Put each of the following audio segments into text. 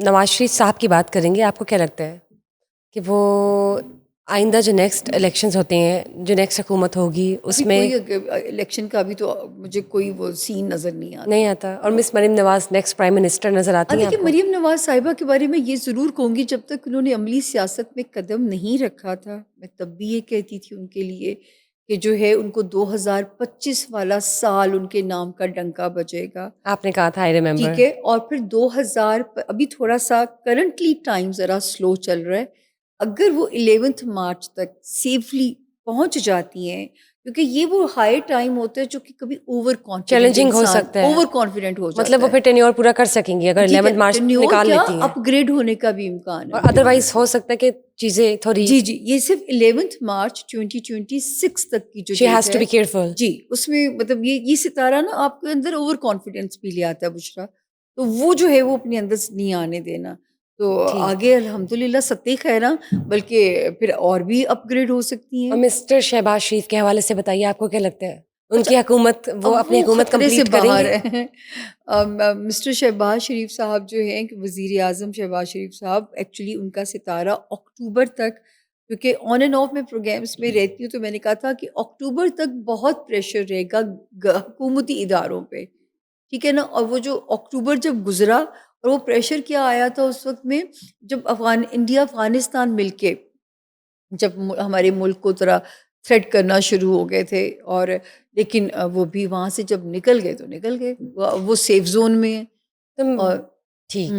نواز شریف صاحب کی بات کریں گے. آپ کو کیا لگتا ہے کہ وہ آئندہ جو نیکسٹ الیکشنز ہوتے ہیں، جو نیکسٹ حکومت ہوگی، اس میں کوئی الیکشن کا ابھی تو مجھے کوئی وہ سین نظر نہیں آتا. نہیں آتا؟ اور مس Maryam Nawaz next prime minister نظر آتی ہیں دیکھیے آپ کو؟ مریم نواز صاحبہ کے بارے میں یہ ضرور کہوں گی، جب تک انہوں نے عملی سیاست میں قدم نہیں رکھا تھا، میں تب بھی یہ کہتی تھی ان کے لیے کہ جو ہے ان کو 2025 والا سال ان کے نام کا ڈنکا بجے گا. آپ نے کہا تھا، آئی ریممبر. ٹھیک ہے، اور پھر 2000 ابھی تھوڑا سا کرنٹلی ٹائم ذرا سلو چل رہا ہے. اگر وہ 11 مارچ تک سیفلی پہنچ جاتی ہیں، کیونکہ یہ وہ ہائی ٹائم ہوتا ہے جو کہ کبھی اوور کانفیڈنٹ چیلنجنگ ہو انسان سکتا ہے، اوور کانفیڈنٹ ہو جاتا مطلب وہ ہے. پھر ٹینیور پورا کر سکیں گی اگر ٹھیک ہے، 11 مارچ ٹینیور نکال کیا لیتی ہیں. اپ گریڈ ہونے کا بھی امکان ہے اور ان کے ادروائز بعد. ہو سکتا ہے کہ چیزیں تھوڑی جی یہ صرف 11 مارچ 2026 تک کی جو شی ڈیٹ ہیز ٹو ہے، بی کیئرفل. جی اس میں مطلب یہ ستارہ نا آپ کے اندر اوور کانفیڈنس بھی لے آتا ہے بشرا، تو وہ جو ہے وہ اپنے اندر سے نہیں آنے دینا. تو ٹھیک. آگے الحمدللہ ستے خیراں، بلکہ پھر اور بھی اپ گریڈ ہو سکتی اور ہیں. مسٹر شہباز شریف کے حوالے سے بتائیے، آپ کو کیا لگتا ہے ان اچھا، کی حکومت، وہ اب اپنی حکومت خطرے سے کمپلیٹ کریں باہر گے؟ ہیں. مسٹر شہباز شریف صاحب جو ہیں کہ وزیر اعظم شہباز شریف صاحب، ایکچولی ان کا ستارہ اکتوبر تک، کیونکہ آن اینڈ آف میں پروگرامس میں رہتی ہوں تو میں نے کہا تھا کہ اکتوبر تک بہت پریشر رہے گا حکومتی اداروں پہ، ٹھیک ہے نا. اور وہ جو اکتوبر جب گزرا، اور وہ پریشر کیا آیا تھا اس وقت میں، جب انڈیا افغانستان مل کے جب ہمارے ملک کو ذرا تھریٹ کرنا شروع ہو گئے تھے، اور لیکن وہ بھی وہاں سے جب نکل گئے تو نکل گئے، وہ سیف زون میں ہیں. تم اور ٹھیک.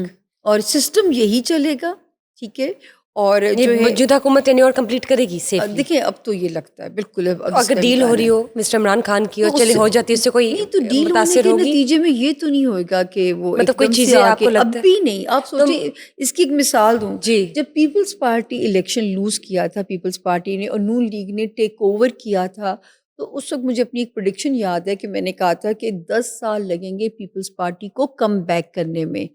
اور سسٹم یہی چلے گا، ٹھیک ہے. اور یہ جو ہے موجودہ حکومت ٹینیور کمپلیٹ کرے گی سیفلی؟ دیکھیں اب تو یہ لگتا ہے بالکل اب تو اس اگر کا ڈیل ہو امکان ہے. رہی ہو مسٹر عمران خان کی اور تو چلے ہو جاتی ہے، اس سے کوئی نہیں، تو ڈیل ہونے متاثر کے ہوگی؟ نتیجے میں یہ تو نہیں ہوئے گا کہ وہ مطلب ایک کوئی دم چیزیں سے آ آپ کے، کو اب لگتا ہے بھی نہیں. آپ تم سوچیں، اس کی ایک مثال دوں. جی جب پیپلز پارٹی الیکشن لوز کیا تھا، پیپلز پارٹی نے، اور نون لیگ نے ٹیک اوور کیا تھا، تو اس وقت مجھے اپنی ایک پریڈکشن یاد ہے کہ میں نے کہا تھا کہ 10 سال لگیں گے پیپلز پارٹی کو کم بیک کرنے میں.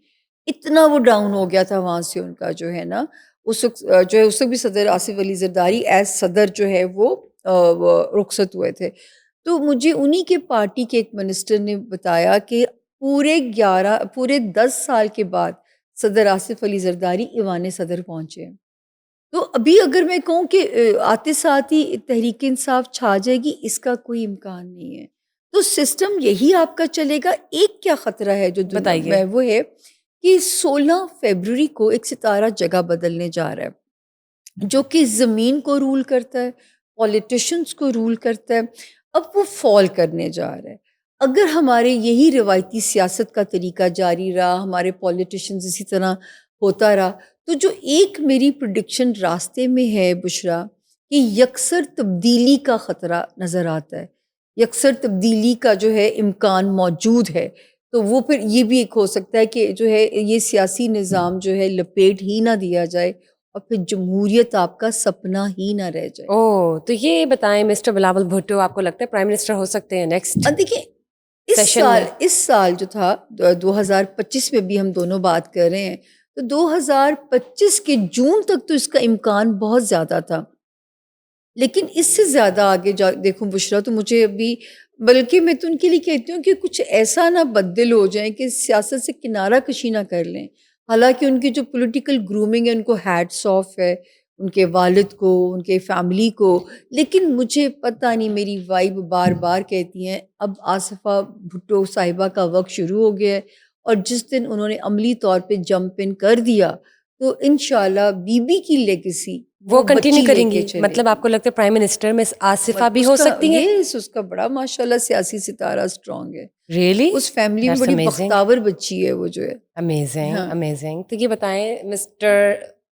اتنا وہ ڈاؤن ہو گیا تھا وہاں سے ان کا جو ہے نا. اس وقت جو ہے اس وقت بھی صدر آصف علی زرداری ایز صدر جو ہے وہ رخصت ہوئے تھے. تو مجھے انہی کے پارٹی کے ایک منسٹر نے بتایا کہ پورے 10 سال کے بعد صدر آصف علی زرداری ایوان صدر پہنچے. تو ابھی اگر میں کہوں کہ آتے ساتھ ہی تحریک انصاف چھا جائے گی، اس کا کوئی امکان نہیں ہے. تو سسٹم یہی آپ کا چلے گا. ایک کیا خطرہ ہے جو دنیا بتائیے. میں، وہ ہے کہ 16 فیبروری کو ایک ستارہ جگہ بدلنے جا رہا ہے، جو کہ زمین کو رول کرتا ہے، پولیٹیشنز کو رول کرتا ہے. اب وہ فال کرنے جا رہا ہے. اگر ہمارے یہی روایتی سیاست کا طریقہ جاری رہا، ہمارے پولیٹیشنز اسی طرح ہوتا رہا، تو جو ایک میری پریڈکشن راستے میں ہے بشرا، کہ یکسر تبدیلی کا خطرہ نظر آتا ہے، یکسر تبدیلی کا جو ہے امکان موجود ہے. تو وہ پھر یہ بھی ایک ہو سکتا ہے کہ جو ہے یہ سیاسی نظام جو ہے لپیٹ ہی نہ دیا جائے، اور پھر جمہوریت آپ کا سپنا ہی نہ رہ جائے. تو یہ بتائیں مسٹر بلاول بھٹو، آپ کو لگتا ہے پرائم منسٹر ہو سکتے ہیں نیکسٹ دیکھیں سیشن میں؟ اس سال جو تھا 2025 میں بھی ہم دونوں بات کر رہے ہیں، تو 2025 کے جون تک تو اس کا امکان بہت زیادہ تھا. لیکن اس سے زیادہ آگے دیکھوں بشرا، تو مجھے ابھی، بلکہ میں تو ان کے لیے کہتی ہوں کہ کچھ ایسا نہ بدل ہو جائیں کہ سیاست سے کنارہ کشی نہ کر لیں. حالانکہ ان کی جو پولیٹیکل گرومنگ ہے ان کو ہیٹس آف ہے، ان کے والد کو، ان کے فیملی کو. لیکن مجھے پتہ نہیں، میری وائب بار بار کہتی ہیں اب آصفہ بھٹو صاحبہ کا وقت شروع ہو گیا ہے. اور جس دن انہوں نے عملی طور پہ جمپ ان کر دیا، تو انشاءاللہ بی بی کی لیگیسی وہ کنٹینیو بچی لے کریں کے گی؟ چلے مطلب آپ گی. کو لگتا ہے پرائم منسٹر میں آصفہ بھی اس ہو کا سکتی ہیں؟ اس کا بڑا ماشاءاللہ سیاسی ستارہ سٹرانگ ہے. ریئلی؟ اس فیملی میں دیٹس بڑی امیزنگ. بختاور بچی ہے وہ جو ہے. امیزنگ ہاں امیزنگ. تو یہ بتائیں مسٹر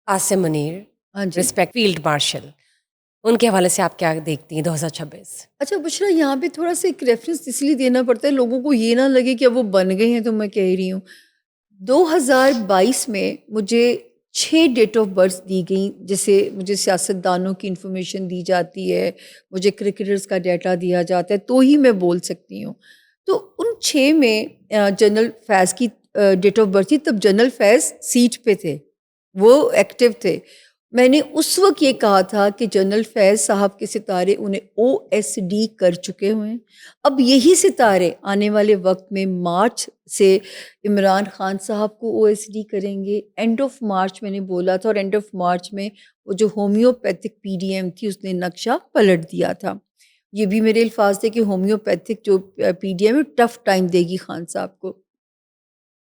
عاصم منیر، ہاں جی. رسپیکٹ فیلڈ مارشل، ان کے حوالے سے آپ کیا دیکھتی ہیں 2026؟ اچھا بشرا، یہاں پہ تھوڑا سا ایک ریفرنس اس لیے دینا پڑتا ہے، لوگوں کو یہ نہ لگے کہ اب وہ بن گئے ہیں، تو میں کہہ رہی ہوں 2022 میں مجھے 6 ڈیٹ آف برتھ دی گئیں، جیسے مجھے سیاستدانوں کی انفارمیشن دی جاتی ہے، مجھے کرکٹرز کا ڈیٹا دیا جاتا ہے، تو ہی میں بول سکتی ہوں. تو ان 6 میں جنرل فیض کی ڈیٹ آف برتھ تھی. تب جنرل فیض سیٹ پہ تھے، وہ ایکٹیو تھے. میں نے اس وقت یہ کہا تھا کہ جنرل فیض صاحب کے ستارے انہیں OSD کر چکے ہوئے ہیں، اب یہی ستارے آنے والے وقت میں مارچ سے عمران خان صاحب کو OSD کریں گے. اینڈ آف مارچ میں نے بولا تھا، اور اینڈ آف مارچ میں وہ جو ہومیوپیتھک PDM تھی اس نے نقشہ پلٹ دیا تھا. یہ بھی میرے الفاظ تھے کہ ہومیوپیتھک جو PDM ہے ٹف ٹائم دے گی خان صاحب کو.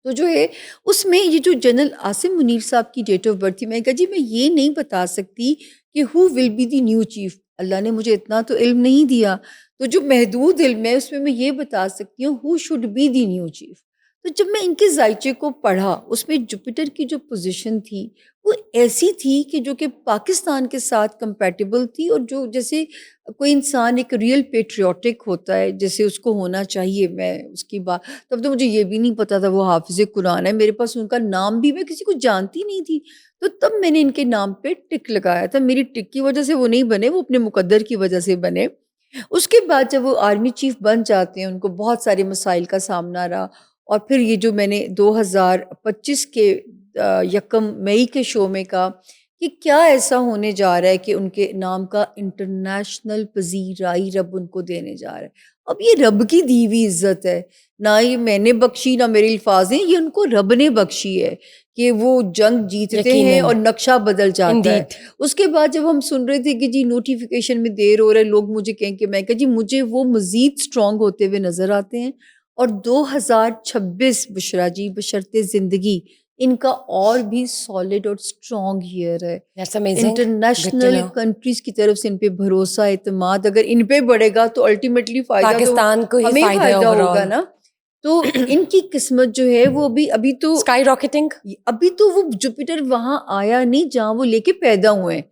تو جو ہے اس میں یہ جو جنرل عاصم منیر صاحب کی ڈیٹ آف برتھ تھی، میں نے کہا جی میں یہ نہیں بتا سکتی کہ who will be the new chief, اللہ نے مجھے اتنا تو علم نہیں دیا، تو جو محدود علم ہے اس میں یہ بتا سکتی ہوں who should be the new chief. تو جب میں ان کے ذائچے کو پڑھا اس میں جوپیٹر کی جو پوزیشن تھی وہ ایسی تھی کہ جو کہ پاکستان کے ساتھ کمپیٹیبل تھی، اور جو جیسے کوئی انسان ایک ریئل پیٹریوٹک ہوتا ہے جیسے اس کو ہونا چاہیے. میں اس کی بات تب تو مجھے یہ بھی نہیں پتا تھا وہ حافظ قرآن ہے، میرے پاس ان کا نام بھی میں کسی کو جانتی نہیں تھی، تو تب میں نے ان کے نام پہ ٹک لگایا تھا. میری ٹک کی وجہ سے وہ نہیں بنے، وہ اپنے مقدر کی وجہ سے بنے. اس کے بعد جب وہ آرمی چیف بن جاتے ہیں ان کو بہت سارے مسائل کا سامنا رہا، اور پھر یہ جو میں نے 2025 کے 1 مئی کے شو میں کہا کہ کیا ایسا ہونے جا رہا ہے کہ ان کے نام کا انٹرنیشنل پذیرائی رب ان کو دینے جا رہا ہے. اب یہ رب کی دی ہوئی عزت ہے، نہ یہ میں نے بخشی نہ میرے الفاظ ہیں، یہ ان کو رب نے بخشی ہے کہ وہ جنگ جیتتے ہیں اور نقشہ بدل جاتا ہے. اس کے بعد جب ہم سن رہے تھے کہ جی نوٹیفیکیشن میں دیر ہو رہا ہے، لوگ مجھے کہیں کہ میں کہا جی مجھے وہ مزید سٹرونگ ہوتے ہوئے نظر آتے ہیں، اور 2026 بشرا جی بشرط زندگی ان کا اور بھی سالڈ اور سٹرونگ ایئر ہے. انٹرنیشنل کنٹریز کی طرف سے ان پہ بھروسہ اعتماد اگر ان پہ بڑھے گا تو الٹیمیٹلی فائدہ پاکستان کو ہی ہمیں فائدہ ہوگا نا. تو ان کی قسمت جو ہے وہ ابھی تو اسکائی راکٹنگ، ابھی تو وہ جوپیٹر وہاں آیا نہیں جہاں وہ لے کے پیدا ہوئے ہیں،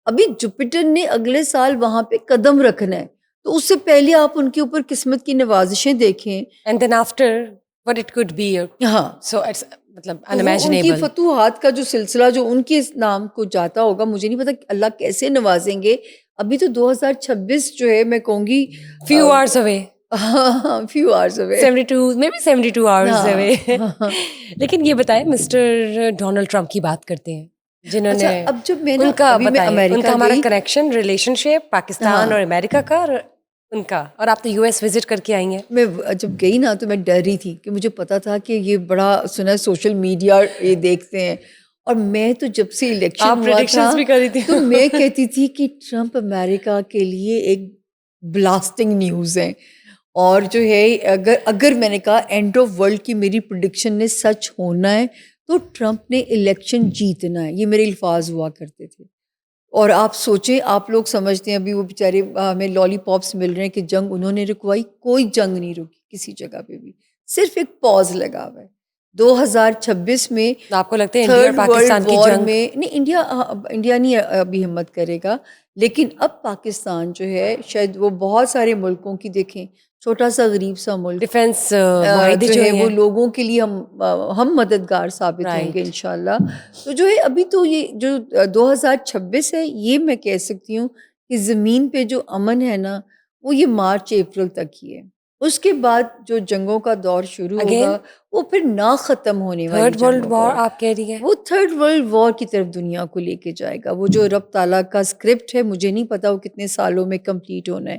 ابھی جوپیٹر نے اگلے سال وہاں پہ قدم رکھنا ہے. تو اس سے پہلے آپ ان کے اوپر قسمت کی نوازشیں دیکھیں، and then after what it could be. ہاں سو اٹس مطلب ان کی unimaginable. فتوحات کا جو سلسلہ جو ان کے نام کو جاتا ہوگا، مجھے نہیں پتا اللہ کیسے نوازیں گے. ابھی تو 2026 جو ہے میں کہوں گی few hours away. few hours away. 72 maybe 72 hours away. لیکن یہ بتائیں مسٹر ڈونلڈ ٹرمپ کی بات کرتے ہیں جنہوں نے اب جب میں ان کا ابھی میں بتائیں ان امریکہ کا ہمارا گئی، کنیکشن ریلیشن شپ پاکستان اور امریکہ کا اور ان کا، اور آپ تو US وزٹ کر کے آئی ہیں. میں جب گئی نا تو میں ڈر رہی تھی کہ مجھے پتا تھا کہ یہ بڑا سنا سوشل میڈیا یہ دیکھتے ہیں، اور میں تو جب سے الیکشن ہوا تھا بھی کر رہی تھی. تو میں کہتی تھی کہ ٹرمپ امریکہ کے لیے ایک بلاسٹنگ نیوز ہے. اور جو ہے اگر میں نے کہا اینڈ آف ورلڈ کی میری پریڈکشن نے سچ ہونا ہے تو ٹرمپ نے الیکشن جیتنا ہے، یہ میرے الفاظ ہوا کرتے تھے. اور آپ سوچیں، آپ لوگ سمجھتے ہیں ابھی وہ بیچارے ہمیں لالی پاپس مل رہے ہیں کہ جنگ انہوں نے رکوائی، کوئی جنگ نہیں رکی کسی جگہ پہ بھی، صرف ایک پاز لگا ہوا ہے. 2026 میں آپ کو لگتا ہے انڈیا اور پاکستان کی جنگ میں نہیں، انڈیا نہیں ابھی ہمت کرے گا، لیکن اب پاکستان جو ہے شاید وہ بہت سارے ملکوں کی دیکھیں، چھوٹا سا غریب سا ملک ڈیفینس معاہدے جو ہے ہیں وہ لوگوں کے لیے ہم مددگار ثابت ہوں گے انشاءاللہ. تو جو ہے ابھی تو یہ جو 2026 ہے یہ میں کہہ سکتی ہوں کہ زمین پہ جو امن ہے نا وہ یہ مارچ اپریل تک ہی ہے. اس کے بعد جو جنگوں کا دور شروع ہوگا وہ پھر نہ ختم ہونے والی تھرڈ ورلڈ وار آپ کہہ رہی ہیں، وہ تھرڈ ورلڈ وار کی طرف دنیا کو لے کے جائے گا. وہ جو رب تعالیٰ کا اسکرپٹ ہے مجھے نہیں پتا وہ کتنے سالوں میں کمپلیٹ ہونا ہے،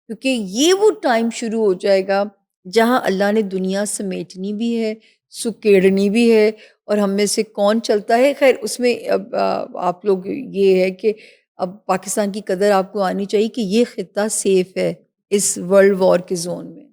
کیونکہ یہ وہ ٹائم شروع ہو جائے گا جہاں اللہ نے دنیا سمیٹنی بھی ہے، سکیڑنی بھی ہے، اور ہم میں سے کون چلتا ہے. خیر اس میں اب آپ لوگ یہ ہے کہ اب پاکستان کی قدر آپ کو آنی چاہیے کہ یہ خطہ سیف ہے اس ورلڈ وار کے زون میں.